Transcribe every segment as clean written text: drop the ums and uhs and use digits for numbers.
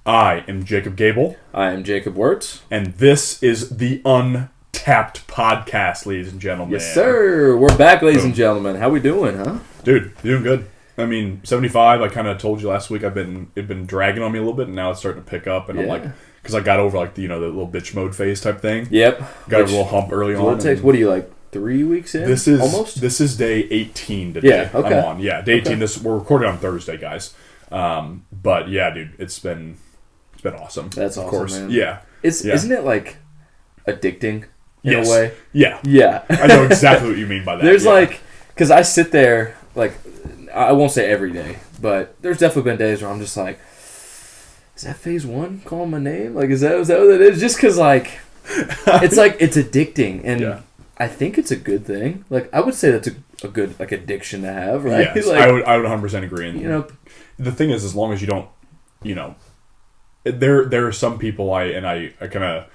I am Jacob Gabel. I am Jacob Wurtz. And this is the Untapped Podcast, ladies and gentlemen. Yes, sir. We're back, ladies and gentlemen. How we doing, huh? Dude, doing good. I mean, 75, I kind of told you last week, it'd been dragging on me a little bit, and now it's starting to pick up, and I'm like, because I got over, like, the little bitch mode phase type thing. Yep. Got a little hump early on. What are you, like, 3 weeks in? Almost? This is day 18 today. Yeah, okay. I'm on. Yeah, day 18. We're recording on Thursday, guys. But, yeah, dude, it's been awesome. That's awesome, of course. man. Yeah. Isn't it, like, addicting in Yes. a way? Yeah. Yeah. I know exactly what you mean by that. There's, like, because I sit there, like, I won't say every day, but there's definitely been days where I'm just like, is that phase one calling my name? Like, is that what it is? Just because, like, it's like, it's addicting, and I think it's a good thing. Like, I would say that's a good, like, addiction to have, right? Yes, like, I would 100% agree. And, you know, the thing is, as long as you don't, there are some people, I kind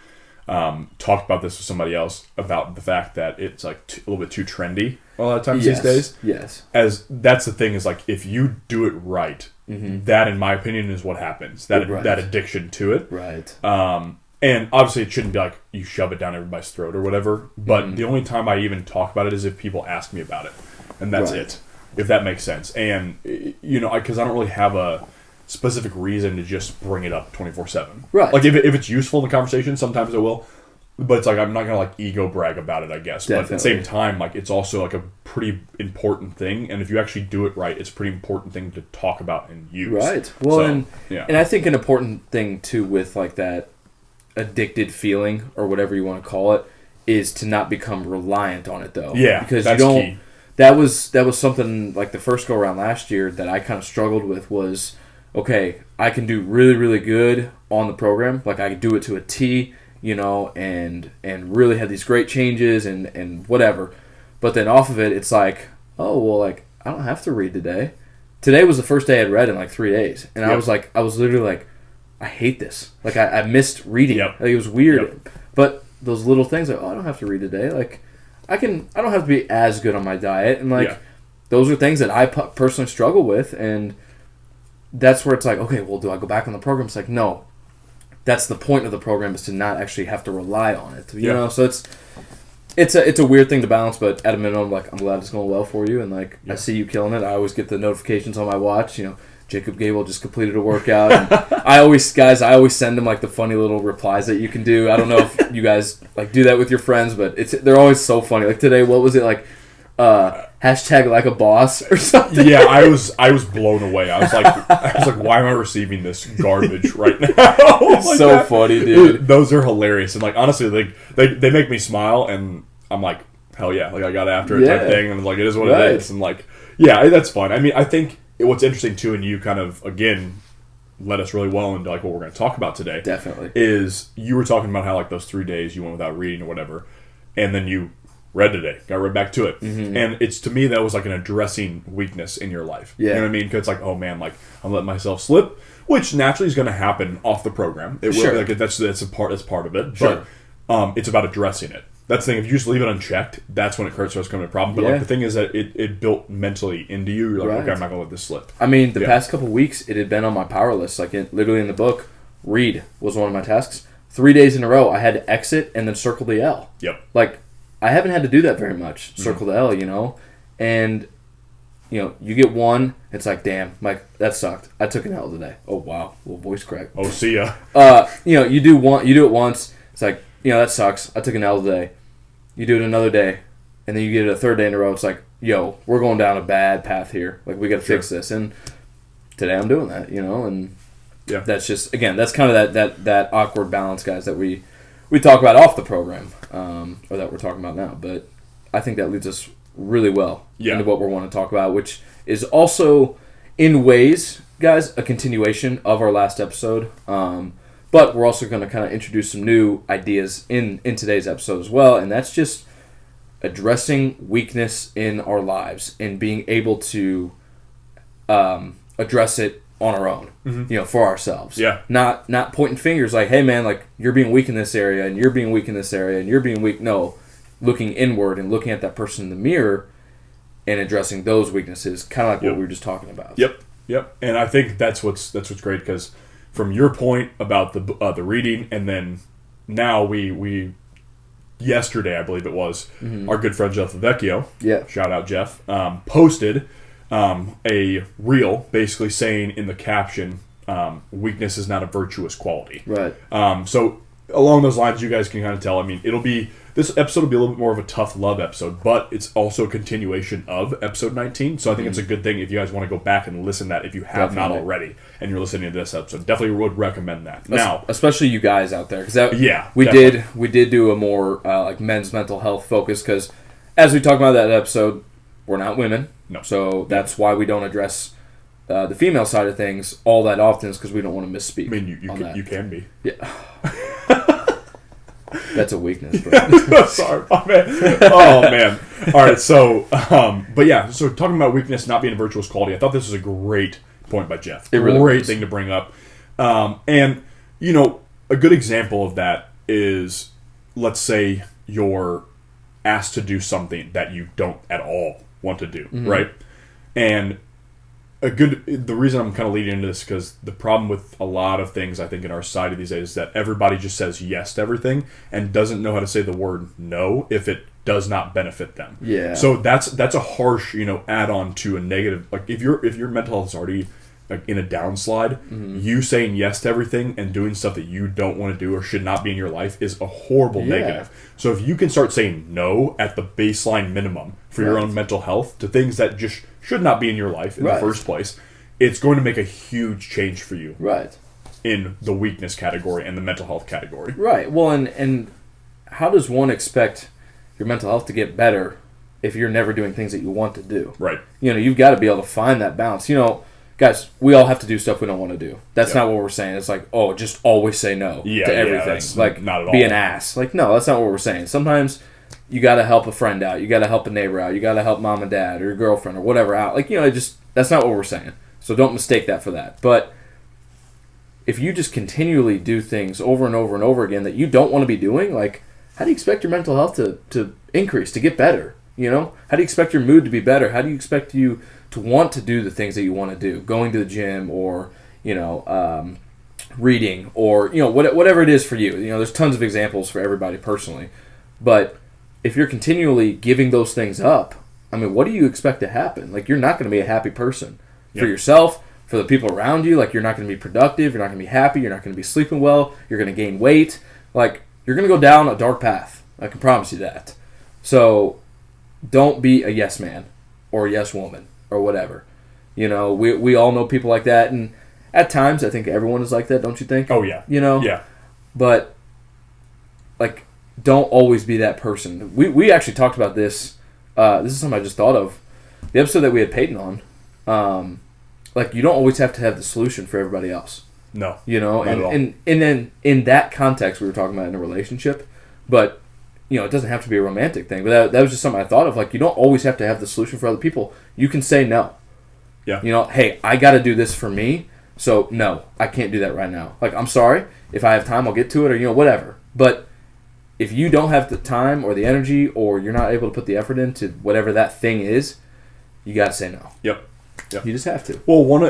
of talked about this with somebody else about the fact that it's like a little bit too trendy a lot of times these days. Yes. As that's the thing is, like, if you do it right, that in my opinion is what happens. That addiction to it. Right. And obviously it shouldn't be like you shove it down everybody's throat or whatever. But the only time I even talk about it is if people ask me about it, and that's it. If that makes sense. And because I don't really have a specific reason to just bring it up 24/7. Right. Like if it's useful in the conversation, sometimes I will. But it's like I'm not gonna like ego brag about it, I guess. Definitely. But at the same time, like it's also like a pretty important thing, and if you actually do it right, it's a pretty important thing to talk about and use. Right. Well, and I think an important thing too with like that addicted feeling or whatever you want to call it is to not become reliant on it though. Yeah, because that's you don't. Key. That was something like the first go around last year that I kind of struggled with was, okay, I can do really, really good on the program. Like I could do it to a T, and really had these great changes and whatever. But then off of it, it's like, oh, well, like, I don't have to read today. Today was the first day I'd read in like 3 days. And I was literally like, I hate this. Like I missed reading. Like, it was weird. But those little things like, oh, I don't have to read today. Like I don't have to be as good on my diet. And like, those are things that I personally struggle with. And that's where it's like, okay, well, do I go back on the program? It's like, no. That's the point of the program is to not actually have to rely on it. You know, so it's a weird thing to balance, but at a minimum, like I'm glad it's going well for you, and like I see you killing it. I always get the notifications on my watch. Jacob Gabel just completed a workout. And I always send them like the funny little replies that you can do. I don't know if you guys like do that with your friends, but they're always so funny. Like today, what was it like? Hashtag like a boss or something. Yeah, I was blown away. I was like, why am I receiving this garbage right now? Like so that. Funny, dude. Those are hilarious, and like honestly, like they make me smile, and I'm like, hell yeah, like I got after it type thing, and like it is what it is, and like that's fun. I mean, I think what's interesting too, and you kind of again led us really well into like what we're going to talk about today. Definitely is you were talking about how like those 3 days you went without reading or whatever, and then you read today, got right back to it. And it's, to me, that was like an addressing weakness in your life. Yeah. You know what I mean? Because it's like, oh man, like I'm letting myself slip, which naturally is going to happen off the program. It will, like that's part of it. Sure. But it's about addressing it. That's the thing. If you just leave it unchecked, that's when it starts becoming a problem. But like the thing is that it built mentally into you. You're like, okay, I'm not going to let this slip. I mean, the past couple of weeks, it had been on my power list. Like literally in the book, read was one of my tasks. 3 days in a row, I had to exit and then circle the L. Yep. Like, I haven't had to do that very much. Circle the L, and you get one. It's like, damn, Mike, that sucked. I took an L today. Oh wow, little voice crack. Oh, see ya. You do it once. It's like, that sucks. I took an L today. You do it another day, and then you get it a third day in a row. It's like, yo, we're going down a bad path here. Like we got to fix this. And today I'm doing that. And that's just that's kind of that awkward balance, guys, that we talk about off the program, or that we're talking about now. But I think that leads us really well into what we want to talk about, which is also, in ways, guys, a continuation of our last episode. But we're also going to kind of introduce some new ideas in today's episode as well, and that's just addressing weakness in our lives and being able to address it on our own, for ourselves. Yeah. Not pointing fingers like, hey man, like you're being weak in this area and you're being weak in this area and you're being weak. No, looking inward and looking at that person in the mirror and addressing those weaknesses, kind of like what we were just talking about. Yep. And I think that's what's great because, from your point about the reading, and then now we yesterday, I believe it was, our good friend Jeff Vecchio, shout out Jeff, posted a reel basically saying in the caption, weakness is not a virtuous quality. Right. So along those lines, you guys can kind of tell. I mean, this episode will be a little bit more of a tough love episode, but it's also a continuation of episode 19. So I think it's a good thing if you guys want to go back and listen to that if you have not already, and you're listening to this episode. Definitely would recommend that. Now, especially you guys out there, because we did do a more like men's mental health focus, because as we talked about that episode, we're not women, so that's why we don't address the female side of things all that often, is because we don't want to misspeak. I mean, you can be. Yeah. That's a weakness, bro. Sorry, my man. Oh, man. All right, so, but yeah, so talking about weakness not being a virtuous quality, I thought this was a great point by Jeff. Great thing to bring up. And, you know, a good example of that is, let's say you're asked to do something that you don't at all want to do, right? And the reason I'm kind of leading into this, because the problem with a lot of things, I think, in our society these days is that everybody just says yes to everything and doesn't know how to say the word no if it does not benefit them. Yeah. So that's a harsh, add-on to a negative. Like if your mental health is already like in a downslide, you saying yes to everything and doing stuff that you don't want to do or should not be in your life is a horrible negative. So if you can start saying no at the baseline minimum for your own mental health to things that just should not be in your life in the first place, it's going to make a huge change for you. Right. In the weakness category and the mental health category. Right. Well, and how does one expect your mental health to get better if you're never doing things that you want to do? Right. You've got to be able to find that balance. Guys, we all have to do stuff we don't want to do. That's not what we're saying. It's like, just always say no to everything. Like, not at all. Be an ass. Like, no, that's not what we're saying. Sometimes you got to help a friend out. You got to help a neighbor out. You got to help mom and dad or your girlfriend or whatever out. Like, that's not what we're saying. So don't mistake that for that. But if you just continually do things over and over and over again that you don't want to be doing, like, how do you expect your mental health to increase, to get better? How do you expect your mood to be better? How do you expect you to want to do the things that you want to do? Going to the gym or, reading or, whatever it is for you. There's tons of examples for everybody personally. But if you're continually giving those things up, I mean, what do you expect to happen? Like, you're not going to be a happy person for yourself, for the people around you. Like, you're not going to be productive. You're not going to be happy. You're not going to be sleeping well. You're going to gain weight. Like, you're going to go down a dark path. I can promise you that. So don't be a yes man or a yes woman or whatever. We all know people like that. And at times, I think everyone is like that, don't you think? Oh, yeah. Yeah. But, like, don't always be that person. We actually talked about this. This is something I just thought of. The episode that we had Peyton on, like, you don't always have to have the solution for everybody else. No. And then in that context, we were talking about in a relationship, but, it doesn't have to be a romantic thing. But that was just something I thought of. Like, you don't always have to have the solution for other people. You can say no. Yeah. Hey, I got to do this for me, so no, I can't do that right now. Like, I'm sorry. If I have time, I'll get to it or, whatever. But if you don't have the time or the energy or you're not able to put the effort into whatever that thing is, you got to say no. Yep. You just have to. Well,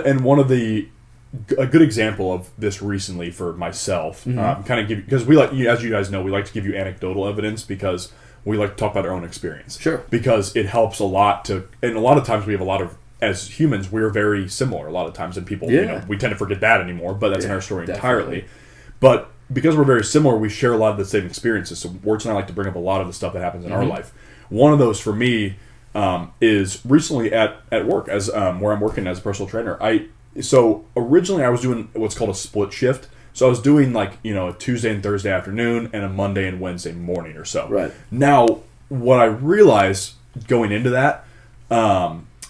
a good example of this recently for myself, kind of because we as you guys know, we like to give you anecdotal evidence because we like to talk about our own experience. Sure. Because it helps a lot and a lot of times we have as humans, we're very similar a lot of times, and people, we tend to forget that anymore, but that's another story entirely. But because we're very similar, we share a lot of the same experiences. So Wurtz and I like to bring up a lot of the stuff that happens in our life. One of those for me is recently at work, as where I'm working as a personal trainer. So originally I was doing what's called a split shift. So I was doing a Tuesday and Thursday afternoon and a Monday and Wednesday morning or so. Right. Now, what I realized going into that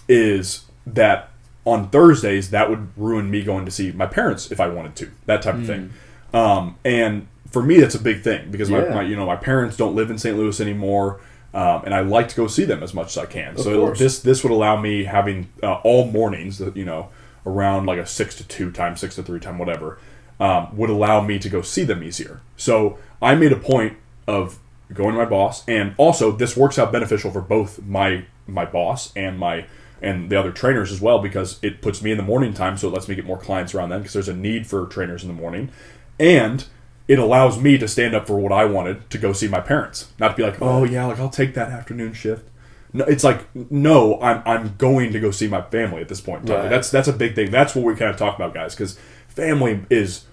is that on Thursdays that would ruin me going to see my parents if I wanted to, that type of thing. And for me, that's a big thing because my parents don't live in St. Louis anymore. And I like to go see them as much as I can. So this would allow me having all mornings, around like a 6 to 2 time, 6 to 3 time, whatever, would allow me to go see them easier. So I made a point of going to my boss, and also this works out beneficial for both my boss and my and the other trainers as well, because it puts me in the morning time, so it lets me get more clients around then, because there's a need for trainers in the morning. And it allows me to stand up for what I wanted, to go see my parents. Not to be like, oh yeah, like I'll take that afternoon shift. No, it's like, no, I'm going to go see my family at this point. Right. That's a big thing. That's what we kind of talk about, guys, because family is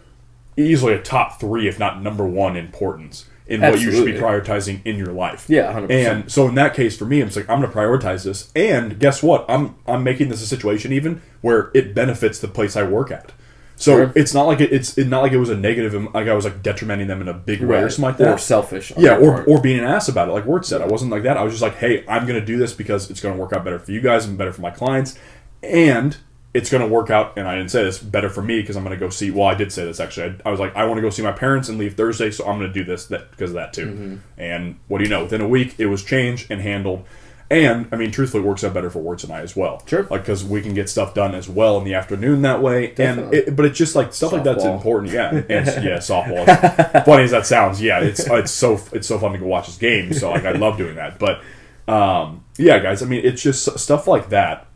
easily a top 3, if not number 1 importance in what you should be prioritizing in your life. Yeah, 100%. And so in that case, for me, I'm like, I'm going to prioritize this. And guess what? I'm making this a situation even where it benefits the place I work at. So it's not like it's not like it was a negative, like I was like detrimenting them in a big way or something like that. Or selfish. Yeah, or being an ass about it, like Wurtz said. I wasn't like that. I was just like, hey, I'm going to do this because it's going to work out better for you guys and better for my clients. And it's going to work out, and I didn't say this, better for me because I'm going to go see, well, I did say this actually. I was like, I want to go see my parents and leave Thursday, so I'm going to do this because of that too. Mm-hmm. And what do you know? Within a week, it was changed and handled. And, I mean, truthfully, it works out better for Wurtz and I as well. Sure. Like, because we can get stuff done as well in the afternoon that way. Definitely. But it's just, like, stuff softball. Like that's important. Yeah. And, yeah, softball. Funny as that sounds, yeah, it's so fun to go watch this game. So, like, I love doing that. But, yeah, guys, I mean, it's just stuff like that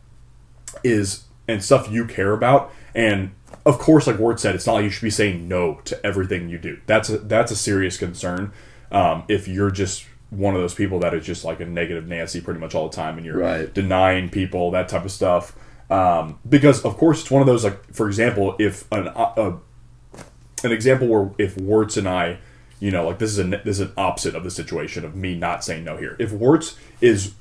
is, and stuff you care about. And, of course, like Wurtz said, it's not like you should be saying no to everything you do. That's a serious concern if you're just one of those people that is just like a negative Nancy pretty much all the time, and you're denying people, that type of stuff. Because of course it's one of those, like, for example, if an example where if Wurtz and I, you know, like this is an opposite of the situation of me not saying no here. If Wurtz is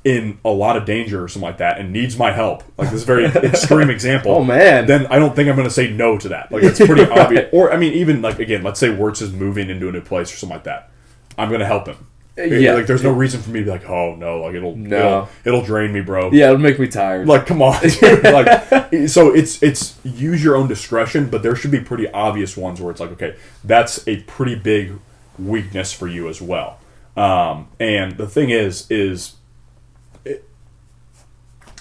in a lot of danger or something like that and needs my help, like this very extreme example, oh man, then I don't think I'm going to say no to that. Like it's pretty obvious. Or I mean, even like, again, let's say Wurtz is moving into a new place or something like that. I'm going to help him. Yeah, like there's no reason for me to be like, oh no, like it'll drain me, bro. Yeah, it'll make me tired. Like, come on, dude. Like, so it's use your own discretion, but there should be pretty obvious ones where it's like, okay, that's a pretty big weakness for you as well. And the thing is,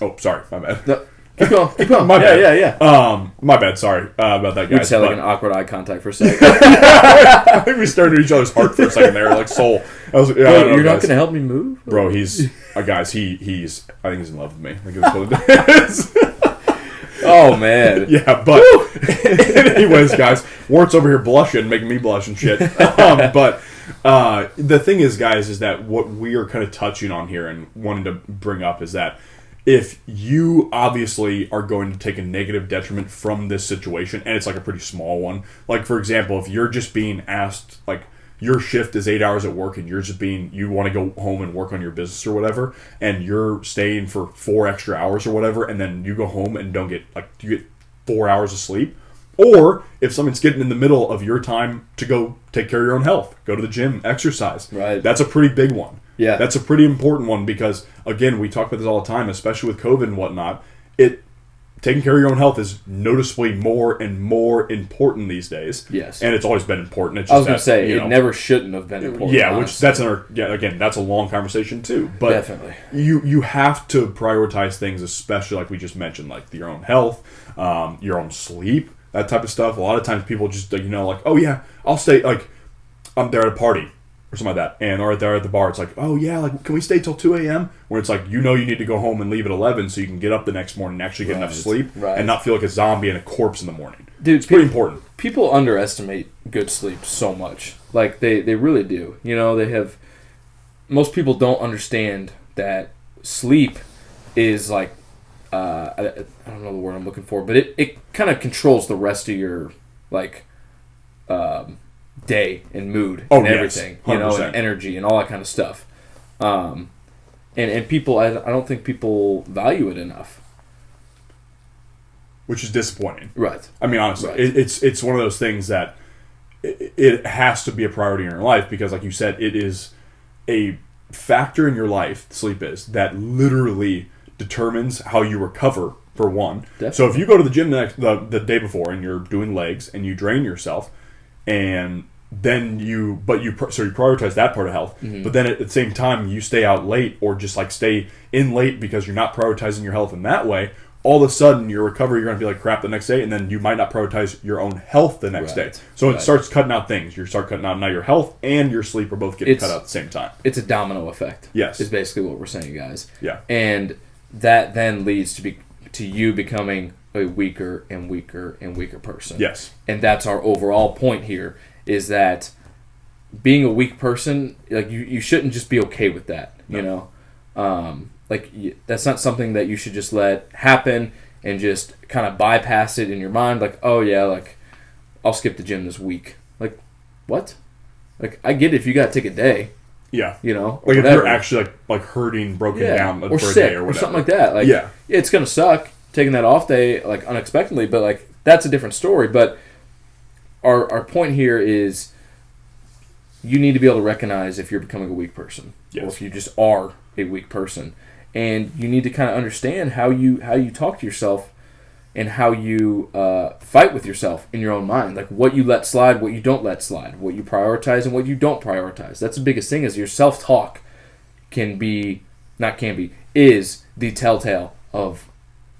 oh, sorry, my bad. No. Keep going. My bad. Yeah. My bad. Sorry about that, guys. We just had like an awkward eye contact for a second. I think we stared at each other's heart for a second there, like soul. I was, yeah, wait, you're not going to help me move, bro? He's guys. He's. I think he's in love with me. I think that's what it is. Oh man. Yeah, but anyways, guys, Wurtz over here blushing, making me blush and shit. But the thing is, guys, is that what we are kind of touching on here and wanting to bring up is that if you obviously are going to take a negative detriment from this situation, and it's like a pretty small one, like for example, if you're just being asked, like your shift is 8 hours at work and you want to go home and work on your business or whatever, and you're staying for 4 extra hours or whatever, and then you go home and you get 4 hours of sleep. Or if someone's getting in the middle of your time to go take care of your own health, go to the gym, exercise. Right. That's a pretty big one. Yeah. That's a pretty important one because, again, we talk about this all the time, especially with COVID and whatnot. Taking care of your own health is noticeably more and more important these days. Yes. And it's always been important. It's just I was going to say, it never shouldn't have been important. Yeah, which that's again, that's a long conversation too. But definitely. You have to prioritize things, especially like we just mentioned, like your own health, your own sleep, that type of stuff. A lot of times people just, like, oh yeah, I'll stay, like, I'm there at a party or something like that, or there at the bar, it's like, oh yeah, like, can we stay till 2 a.m.? Where it's like, you need to go home and leave at 11 so you can get up the next morning and actually get enough sleep and not feel like a zombie and a corpse in the morning. Dude, it's pretty important. People underestimate good sleep so much. Like, they really do. Most people don't understand that sleep is like, I don't know the word I'm looking for, but it kind of controls the rest of your, like, day and mood and everything, yes, and energy and all that kind of stuff. And people, I don't think people value it enough. Which is disappointing. Right. I mean, honestly, it's one of those things that it has to be a priority in your life because, like you said, it is a factor in your life, sleep is, that literally determines how you recover, for one. Definitely. So if you go to the gym the day before and you're doing legs and you drain yourself, and then you prioritize that part of health, but then at the same time you stay out late or just like stay in late because you're not prioritizing your health in that way, all of a sudden your recovery, you're going to be like crap the next day, and then you might not prioritize your own health the next day. So it starts cutting out things. You start cutting out now your health and your sleep are both getting cut out at the same time. It's a domino effect. Yes. Is basically what we're saying, guys. Yeah. And that then leads to you becoming a weaker and weaker and weaker person. Yes. And that's our overall point here, is that being a weak person, like you shouldn't just be okay with that, you know? That's not something that you should just let happen and just kind of bypass it in your mind. Like, oh yeah, like I'll skip the gym this week. Like, what? Like, I get it if you got to take a day. Yeah. You know? Like if you're actually like hurting, broken down for sick, a day or whatever. Or something like that. Like, yeah. It's going to suck taking that off day like unexpectedly, but like that's a different story. But our point here is you need to be able to recognize if you're becoming a weak person. Yes. Or if you just are a weak person. And you need to kind of understand how you talk to yourself and how you fight with yourself in your own mind. Like what you let slide, what you don't let slide, what you prioritize and what you don't prioritize. That's the biggest thing, is your self-talk is the telltale of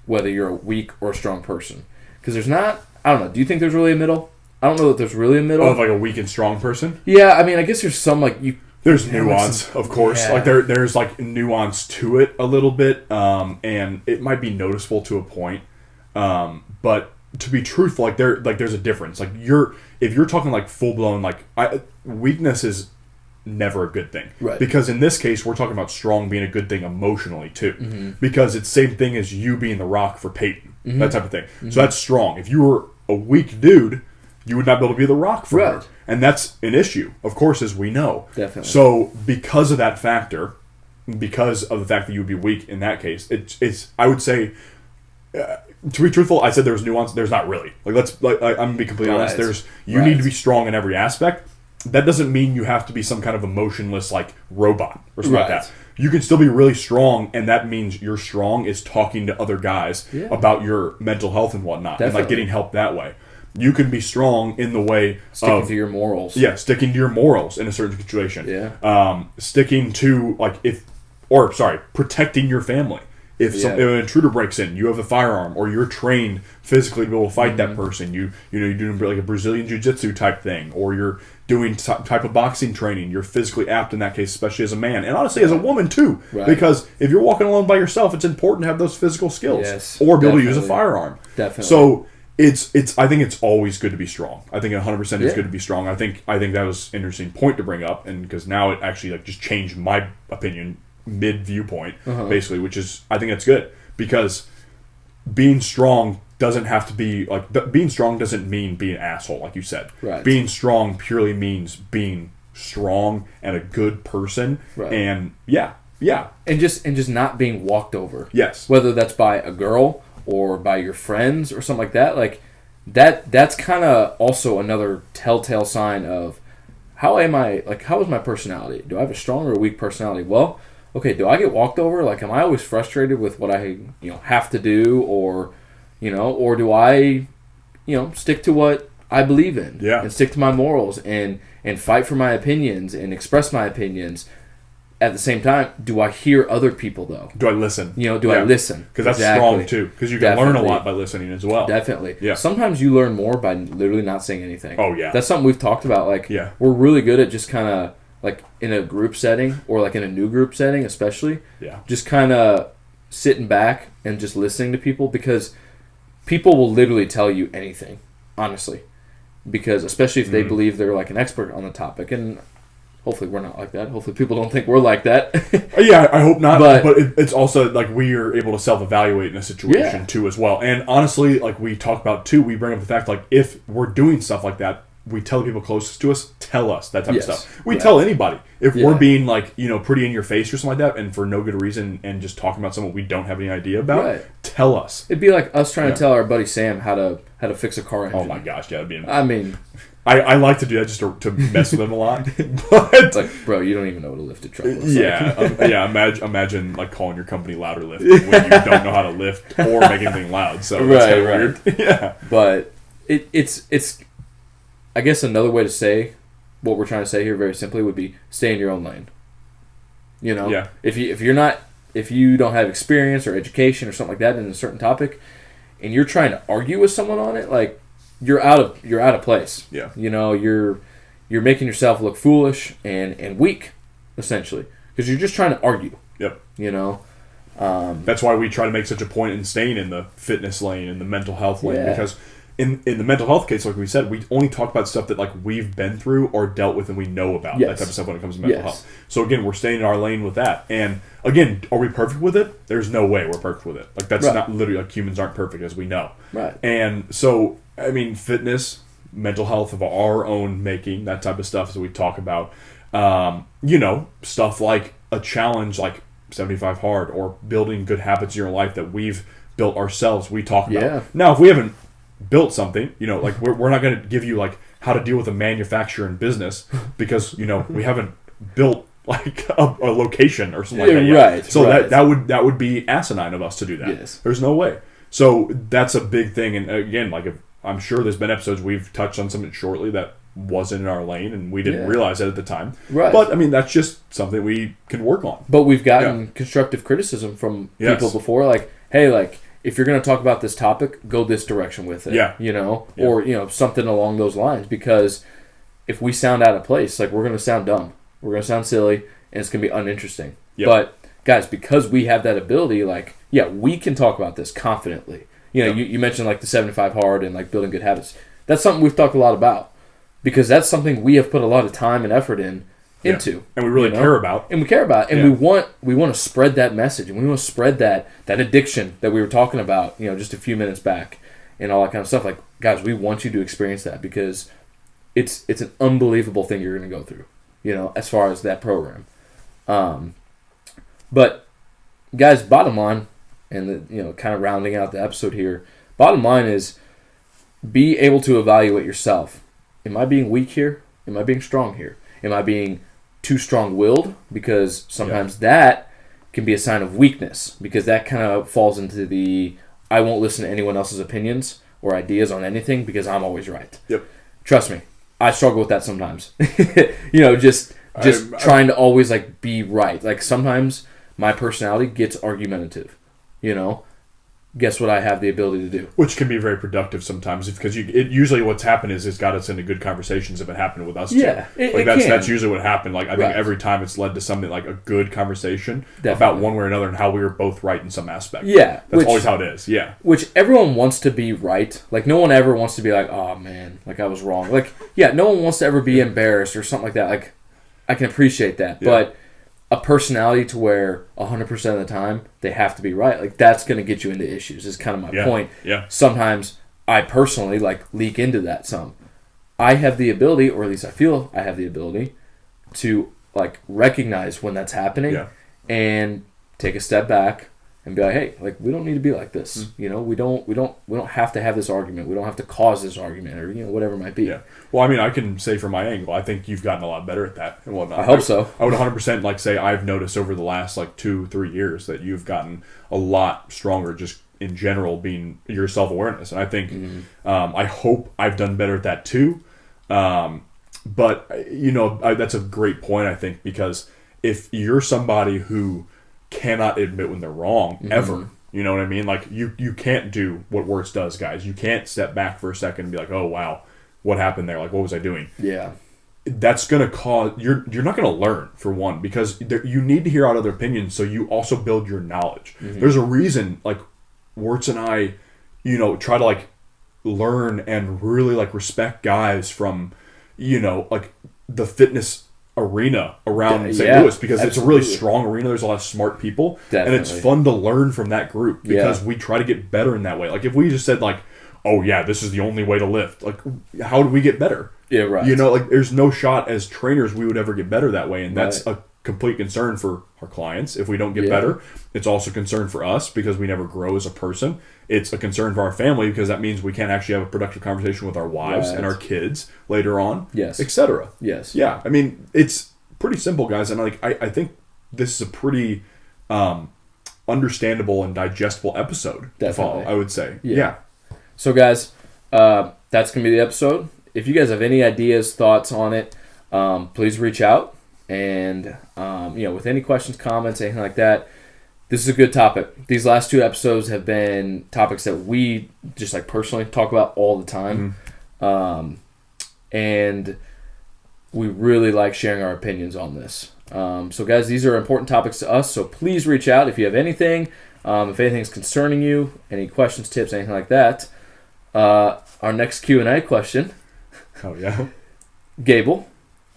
whether you're a weak or a strong person. Because there's not, I don't know, do you think there's really a middle? I don't know that there's really a middle. Of like a weak and strong person? Yeah, I mean, I guess there's some like you... There's nuance, of course. Yeah. Like there's like nuance to it a little bit, and it might be noticeable to a point. But to be truthful, there's a difference. Like if you're talking like full blown, weakness is never a good thing. Right. Because in this case, we're talking about strong being a good thing emotionally too. Mm-hmm. Because it's the same thing as you being the rock for Peyton, mm-hmm. that type of thing. Mm-hmm. So that's strong. If you were a weak dude, you would not be able to be the rock for her. And that's an issue, of course, as we know. Definitely. So because of that factor, because of the fact that you would be weak in that case, it's I would say, to be truthful, I said there was nuance. There's not really. I'm gonna be completely honest. You need to be strong in every aspect. That doesn't mean you have to be some kind of emotionless like robot or something like that. You can still be really strong, and that means you're strong is talking to other guys about your mental health and whatnot, and like getting help that way. You can be strong in the way sticking to your morals. Yeah, sticking to your morals in a certain situation. Yeah. Sticking to protecting your family. If an intruder breaks in, you have a firearm, or you're trained physically to be able to fight that person. You're doing like a Brazilian jiu-jitsu type thing, or you're doing type of boxing training. You're physically apt in that case, especially as a man, and honestly as a woman too. Right. Because if you're walking alone by yourself, it's important to have those physical skills, or be able to use a firearm. Definitely. So I think it's always good to be strong. I think 100% is good to be strong. I think that was an interesting point to bring up, and because now it actually like just changed my opinion mid viewpoint, basically, which is, I think that's good, because being strong doesn't have to be like, being strong doesn't mean being an asshole, like you said. Right. Being strong purely means being strong and a good person, and and just not being walked over. Yes. Whether that's by a girl or by your friends or something like that, like that's kind of also another telltale sign of how is my personality? Do I have a strong or a weak personality? Well, okay, do I get walked over? Like, am I always frustrated with what I have to do, or do I stick to what I believe in, and stick to my morals and fight for my opinions and express my opinions. At the same time, do I hear other people, though? Do I listen? I listen? Because that's strong, too. Because you can learn a lot by listening as well. Definitely. Yeah. Sometimes you learn more by literally not saying anything. Oh, yeah. That's something we've talked about. Like, we're really good at just kind of, like, in a group setting, or, like, in a new group setting especially, just kind of sitting back and just listening to people, because people will literally tell you anything, honestly. Because, especially if they believe they're, like, an expert on the topic. And hopefully we're not like that. Hopefully people don't think we're like that. Yeah, I hope not. But it's also like we are able to self-evaluate in a situation too as well. And honestly, like we talk about too, we bring up the fact like if we're doing stuff like that, we tell the people closest to us, tell us that type of stuff. We tell anybody. If we're being like, pretty in your face or something like that, and for no good reason, and just talking about something we don't have any idea about, tell us. It'd be like us trying to tell our buddy Sam how to fix a car engine. Oh my gosh, yeah, that'd be I mean, I like to do that just to mess with him a lot. But it's like, bro, you don't even know what a lifted truck looks like. Imagine like calling your company Louder Lift when you don't know how to lift or make anything loud. So that's kind of weird. Yeah, but it's I guess another way to say what we're trying to say here very simply would be stay in your own lane. If you don't have experience or education or something like that in a certain topic, and you're trying to argue with someone on it, like you're out of place. Yeah. You're making yourself look foolish and weak, essentially, because you're just trying to argue. Yep. That's why we try to make such a point in staying in the fitness lane and the mental health lane, because in the mental health case, like we said, we only talk about stuff that like we've been through or dealt with and we know about, that type of stuff when it comes to mental health. So again, we're staying in our lane with that. And again, are we perfect with it? There's no way we're perfect with it. Like that's not literally, like humans aren't perfect, as we know. Right. And so, I mean, fitness, mental health of our own making, that type of stuff that we talk about. You know, stuff like a challenge like 75 hard or building good habits in your life that we've built ourselves, we talk about. Now, if we haven't built something, you know, like we're not going to give you like how to deal with a manufacturer in business because, you know, we haven't built like a location or something like that yet. Right. So that would be asinine of us to do that. Yes. There's no way. So that's a big thing. And again, like I'm sure there's been episodes we've touched on something shortly that wasn't in our lane and we didn't realize it at the time. Right. But I mean, that's just something we can work on. But we've gotten constructive criticism from people before, like, hey, like, if you're going to talk about this topic, go this direction with it. Yeah. You know? Yeah. Or, you know, something along those lines. Because if we sound out of place, like, we're going to sound dumb. We're going to sound silly, and it's going to be uninteresting. Yep. But, guys, because we have that ability, like, we can talk about this confidently. You know, you mentioned, like, the 75 hard and, like, building good habits. That's something we've talked a lot about. Because that's something we have put a lot of time and effort into. And we really care about. And we care about. And we want to spread that message. And we want to spread that addiction that we were talking about, you know, just a few minutes back and all that kind of stuff. Like, guys, we want you to experience that because it's an unbelievable thing you're going to go through, you know, as far as that program. But, guys, bottom line, and, you know, kind of rounding out the episode here, bottom line is be able to evaluate yourself. Am I being weak here? Am I being strong here? Am I being too strong-willed? Because sometimes that can be a sign of weakness. Because that kind of falls into the I won't listen to anyone else's opinions or ideas on anything because I'm always right. Yep. Trust me, I struggle with that sometimes. You know, just trying to always like be right. Like sometimes my personality gets argumentative. You know. Guess what I have the ability to do? Which can be very productive sometimes, because usually what's happened is it's got us into good conversations if it happened with us too. That's usually what happened. Like I think every time it's led to something like a good conversation about one way or another and how we were both right in some aspect. Yeah, that's always how it is. Yeah, which everyone wants to be right. Like no one ever wants to be like, oh man, like I was wrong. Like no one wants to ever be embarrassed or something like that. Like I can appreciate that, but a personality to where 100% of the time they have to be right, like that's going to get you into issues is kind of my point. Sometimes I personally like leak into that some. I have the ability, or at least I feel I have the ability to like recognize when that's happening and take a step back and be like, hey, like we don't need to be like this. You know, we don't have to have this argument. We don't have to cause this argument, or you know, whatever it might be. Well, I mean, I can say from my angle, I think you've gotten a lot better at that and whatnot. I hope so. I would 100% like say I've noticed over the last like 2-3 years that you've gotten a lot stronger just in general being your self-awareness. And I think I hope I've done better at that too. But you know, that's a great point, I think, because if you're somebody who cannot admit when they're wrong ever, you know what I mean? Like you can't do what Wurtz does, guys. You can't step back for a second and be like, oh wow, what happened there? Like what was I doing? That's gonna cause you're not gonna learn, for one, because you need to hear out other opinions so you also build your knowledge. There's a reason like Wurtz and I, you know, try to like learn and really like respect guys from, you know, like the fitness arena around St. Louis, because it's a really strong arena. There's a lot of smart people, and it's fun to learn from that group because we try to get better in that way. Like if we just said like, oh yeah, this is the only way to lift, like how do we get better? You know, like there's no shot as trainers we would ever get better that way, and that's a complete concern for our clients if we don't get better. It's also a concern for us because we never grow as a person. It's a concern for our family because that means we can't actually have a productive conversation with our wives and our kids later on, etc. Yeah, I mean, it's pretty simple, guys, and like I think this is a pretty understandable and digestible episode to follow, I would say. So, guys, that's going to be the episode. If you guys have any ideas, thoughts on it, please reach out. And, you know, with any questions, comments, anything like that, this is a good topic. These last 2 episodes have been topics that we just like personally talk about all the time. And we really like sharing our opinions on this. So, guys, these are important topics to us, so please reach out if you have anything. If anything's concerning you, any questions, tips, anything like that. Our next Q&A question. Oh, yeah. Gable,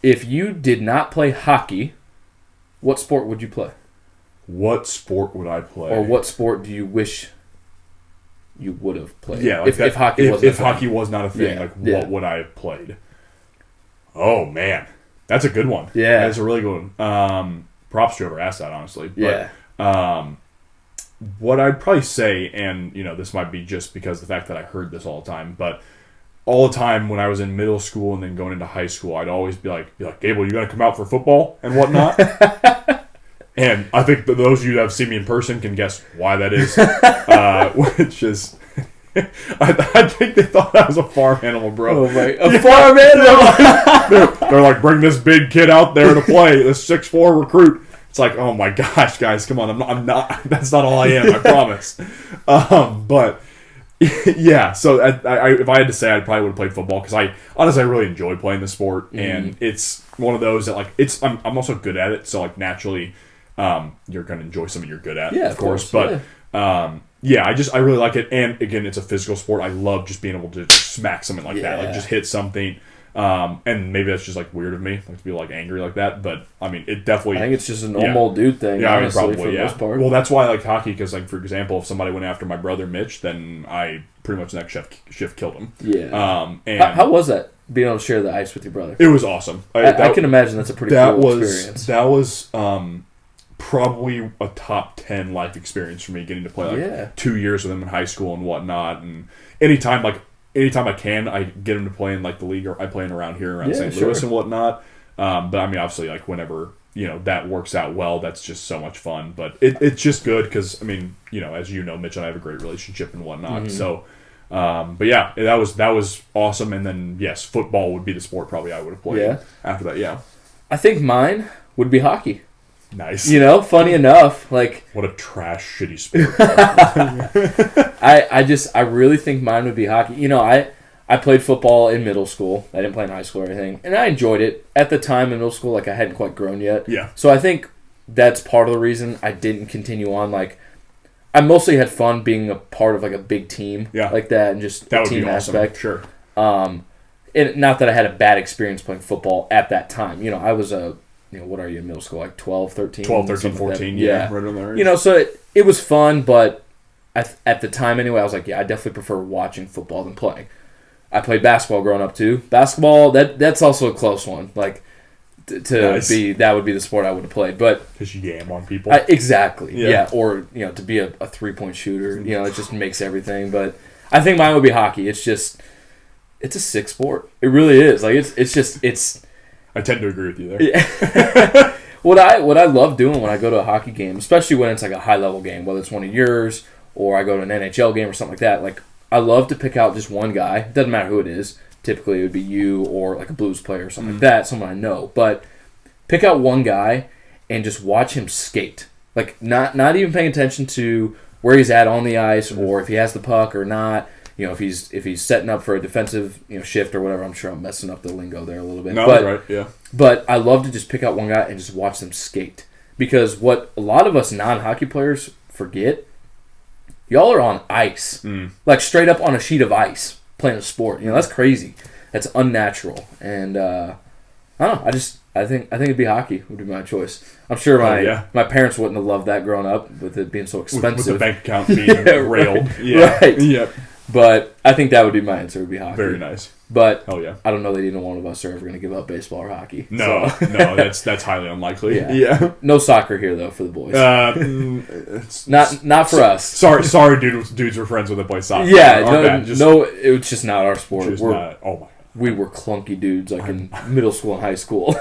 if you did not play hockey, what sport would you play? What sport would I play? Or what sport do you wish you would have played? Yeah, like if hockey was not a thing, what would I have played? Oh, man. That's a good one. Yeah. That's a really good one. Props to whoever asked that, honestly. But, what I'd probably say, and, this might be just because of the fact that I heard this all the time, but all the time when I was in middle school and then going into high school, I'd always be like, Gable, you gonna come out for football and whatnot? And I think that those of you that have seen me in person can guess why that is, which is, I think they thought I was a farm animal, bro. Oh my, a farm animal? They're like, bring this big kid out there to play, this 6'4" recruit. It's like, oh my gosh, guys, come on, I'm not. That's not all I am, I promise. But yeah, so if I had to say, I probably would have played football because I really enjoy playing the sport, and it's one of those that I'm also good at it, so like naturally, you're gonna enjoy something you're good at, of course. But I really like it, and again, it's a physical sport. I love just being able to smack something like that, like just hit something. And maybe that's just like weird of me, like to be like angry like that. But I mean, it definitely. I think it's just a normal dude thing. Yeah, honestly, probably for the most part. Well, that's why I like hockey because, like, for example, if somebody went after my brother Mitch, then I pretty much the next shift killed him. Yeah. And how was that being able to share the ice with your brother? It was awesome. I can imagine that's a pretty cool experience. That was probably a top 10 life experience for me, getting to play 2 years with him in high school and whatnot, and anytime I can, I get him to play in like the league or I play in around here around St. Louis and whatnot. But I mean, obviously, like whenever that works out well, that's just so much fun. But it's just good because I mean, as you know, Mitch and I have a great relationship and whatnot. Mm-hmm. So, but yeah, that was awesome. And then yes, football would be the sport probably I would have played after that. Yeah, I think mine would be hockey. Nice. Funny enough, like what a trash, shitty sport. I really think mine would be hockey. I played football in middle school. I didn't play in high school or anything, and I enjoyed it at the time in middle school. Like I hadn't quite grown yet. Yeah. So I think that's part of the reason I didn't continue on. Like I mostly had fun being a part of like a big team like that, and just the team aspect. Sure. And not that I had a bad experience playing football at that time. I was what are you in middle school? Like 12, 13? 12, 13, 14, like yeah. Right on there. So it was fun, but at the time anyway, I was like, I definitely prefer watching football than playing. I played basketball growing up too. Basketball, that's also a close one. Like, that would be the sport I would have played. But because you yam on people. Exactly. Yeah. Or, to be a 3-point shooter, it just makes everything. But I think mine would be hockey. It's a sick sport. It really is. Like, it's I tend to agree with you there. Yeah. What I love doing when I go to a hockey game, especially when it's like a high level game, whether it's one of yours or I go to an NHL game or something like that, like I love to pick out just one guy. It doesn't matter who it is. Typically it would be you or like a Blues player or something like that, someone I know. But pick out one guy and just watch him skate. Like not even paying attention to where he's at on the ice or if he has the puck or not. If he's setting up for a defensive shift or whatever. I'm sure I'm messing up the lingo there a little bit. No, right, yeah. But I love to just pick out one guy and just watch them skate. Because what a lot of us non-hockey players forget, y'all are on ice. Like straight up on a sheet of ice playing a sport. That's crazy. That's unnatural. And I don't know. I think it'd be hockey would be my choice. I'm sure my parents wouldn't have loved that growing up with it being so expensive. With the bank account being railed. Right. Yeah. Right. Yep. But I think that would be my answer, would be hockey. Very nice. But hell yeah. I don't know that either one of us are ever going to give up baseball or hockey. No, that's highly unlikely. Yeah. No soccer here, though, for the boys. Not for us. Sorry, dudes we're friends with that play soccer. Yeah, it was just not our sport. Oh my God. We were clunky dudes in middle school and high school.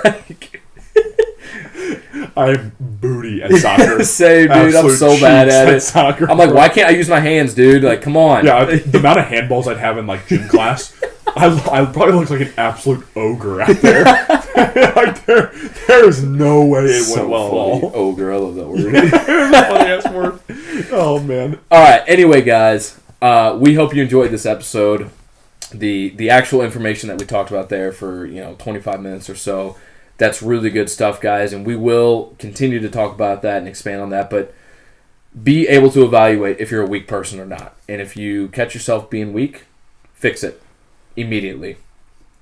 I have booty at soccer. Same, dude. I'm so bad at it. Soccer, I'm like, why can't I use my hands, dude? Like, come on. Yeah, the amount of handballs I'd have in like gym class, I probably look like an absolute ogre out there. Like there's no way it went well at all. Ogre, I love that word. Funny ass word. Oh man. All right. Anyway, guys, we hope you enjoyed this episode. The actual information that we talked about there for 25 minutes or so. That's really good stuff, guys, and we will continue to talk about that and expand on that, but be able to evaluate if you're a weak person or not. And if you catch yourself being weak, fix it immediately.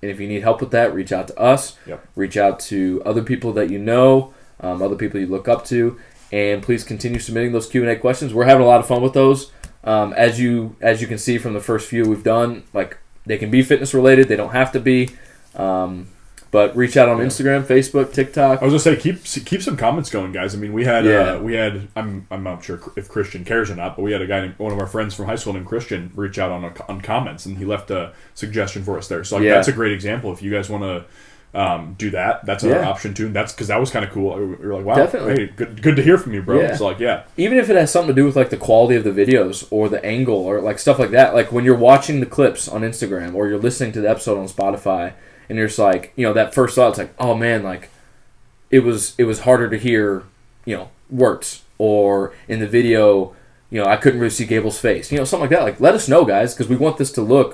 And if you need help with that, reach out to us. Yep. Reach out to other people that you know, other people you look up to, and please continue submitting those Q&A questions. We're having a lot of fun with those. As you can see from the first few we've done, like, they can be fitness related. They don't have to be. But reach out on Instagram, Facebook, TikTok. I was gonna say keep some comments going, guys. I mean, we had I'm not sure if Christian cares or not, but we had a guy named, one of our friends from high school named Christian, reach out on comments, and he left a suggestion for us there. So that's a great example. If you guys want to do that, that's another option too. And that's because that was kind of cool. We were like, wow, definitely. Hey, good to hear from you, bro. It's like, even if it has something to do with like the quality of the videos or the angle or like stuff like that. Like when you're watching the clips on Instagram or you're listening to the episode on Spotify. And you're just like, that first thought, it's like, oh man, like, it was harder to hear, Wurtz, or in the video, I couldn't really see Gabel's face, something like that. Like, let us know, guys, because we want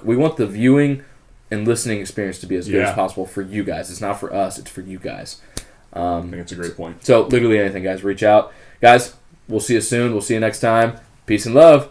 we want the viewing and listening experience to be as good as possible for you guys. It's not for us, it's for you guys. I think it's a great point. So, literally anything, guys, reach out. Guys, we'll see you soon. We'll see you next time. Peace and love.